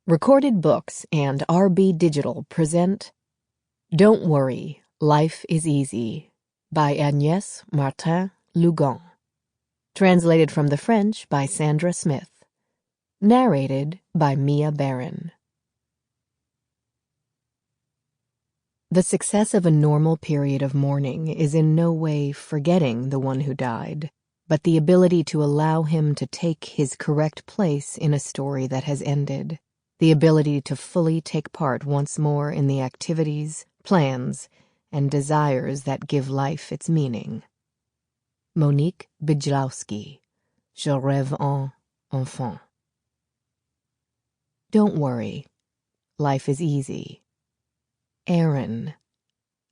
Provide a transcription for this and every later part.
Recorded Books and RB Digital present Don't Worry, Life is Easy by Agnes Martin-Lugand. Translated from the French by Sandra Smith. Narrated by Mia Barron. The success of a normal period of mourning is in no way forgetting the one who died, but the ability to allow him to take his correct place in a story that has ended. The ability to fully take part once more in the activities, plans, and desires that give life its meaning. Monique Bijlowski, Je rêve en enfant. Don't worry, life is easy. Aaron,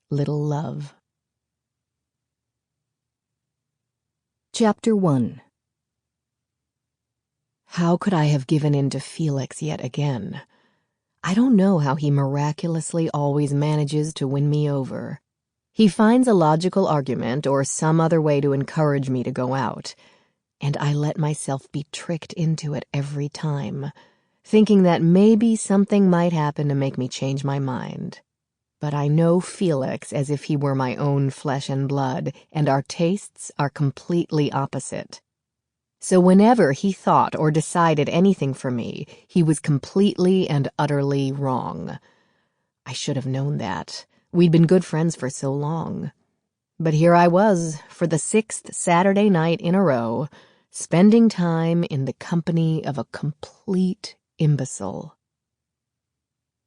Little Love. Chapter 1. How could I have given in to Felix yet again? I don't know how he miraculously always manages to win me over. He finds a logical argument or some other way to encourage me to go out, and I let myself be tricked into it every time, thinking that maybe something might happen to make me change my mind. But I know Felix as if he were my own flesh and blood, and our tastes are completely opposite. So whenever he thought or decided anything for me, he was completely and utterly wrong. I should have known that. We'd been good friends for so long. But here I was, for the 6th Saturday night in a row, spending time in the company of a complete imbecile.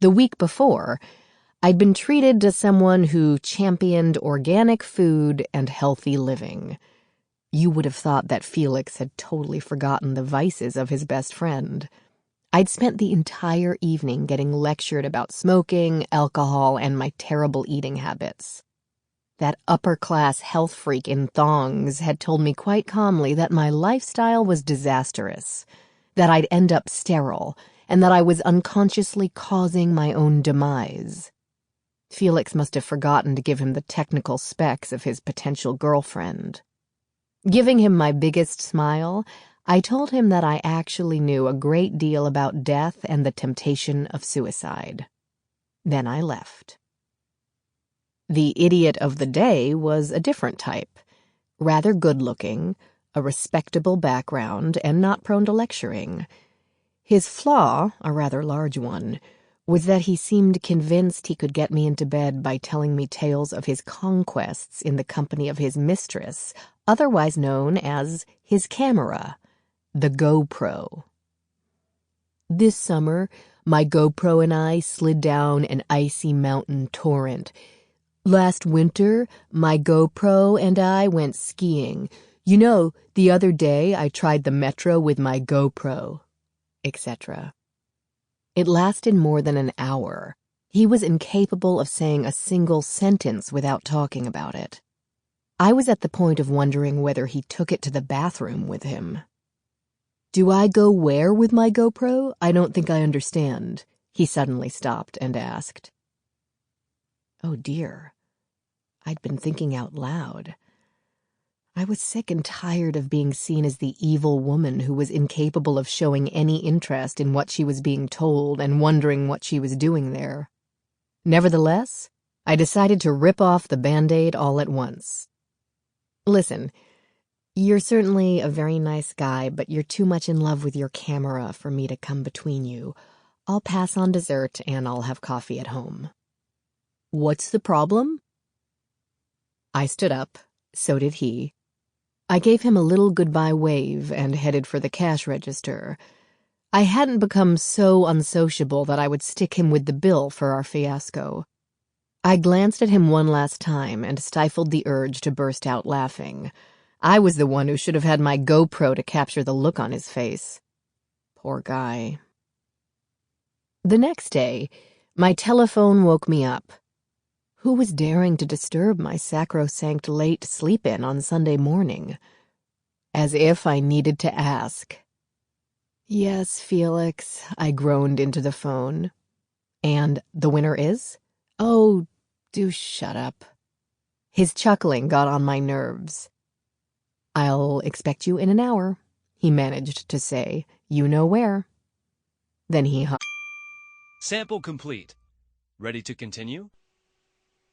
The week before, I'd been treated to someone who championed organic food and healthy living. You would have thought that Felix had totally forgotten the vices of his best friend. I'd spent the entire evening getting lectured about smoking, alcohol, and my terrible eating habits. That upper-class health freak in thongs had told me quite calmly that my lifestyle was disastrous, that I'd end up sterile, and that I was unconsciously causing my own demise. Felix must have forgotten to give him the technical specs of his potential girlfriend. Giving him my biggest smile, I told him that I actually knew a great deal about death and the temptation of suicide. Then I left. The idiot of the day was a different type, rather good-looking, a respectable background, and not prone to lecturing. His flaw, a rather large one, was that he seemed convinced he could get me into bed by telling me tales of his conquests in the company of his mistress, otherwise known as his camera, the GoPro. This summer, my GoPro and I slid down an icy mountain torrent. Last winter, my GoPro and I went skiing. You know, the other day I tried the metro with my GoPro, etc. It lasted more than an hour. He was incapable of saying a single sentence without talking about it. I was at the point of wondering whether he took it to the bathroom with him. "Do I go where with my GoPro? I don't think I understand," he suddenly stopped and asked. Oh dear. I'd been thinking out loud. I was sick and tired of being seen as the evil woman who was incapable of showing any interest in what she was being told and wondering what she was doing there. Nevertheless, I decided to rip off the Band-Aid all at once. "Listen, you're certainly a very nice guy, but you're too much in love with your camera for me to come between you. I'll pass on dessert and I'll have coffee at home." "What's the problem?" I stood up. So did he. I gave him a little goodbye wave and headed for the cash register. I hadn't become so unsociable that I would stick him with the bill for our fiasco. I glanced at him one last time and stifled the urge to burst out laughing. I was the one who should have had my GoPro to capture the look on his face. Poor guy. The next day, my telephone woke me up. Who was daring to disturb my sacrosanct late sleep-in on Sunday morning? As if I needed to ask. "Yes, Felix," I groaned into the phone. "And the winner is?" "Oh, do shut up." His chuckling got on my nerves. "I'll expect you in an hour," he managed to say. "You know where." Then he hung. Sample complete. Ready to continue?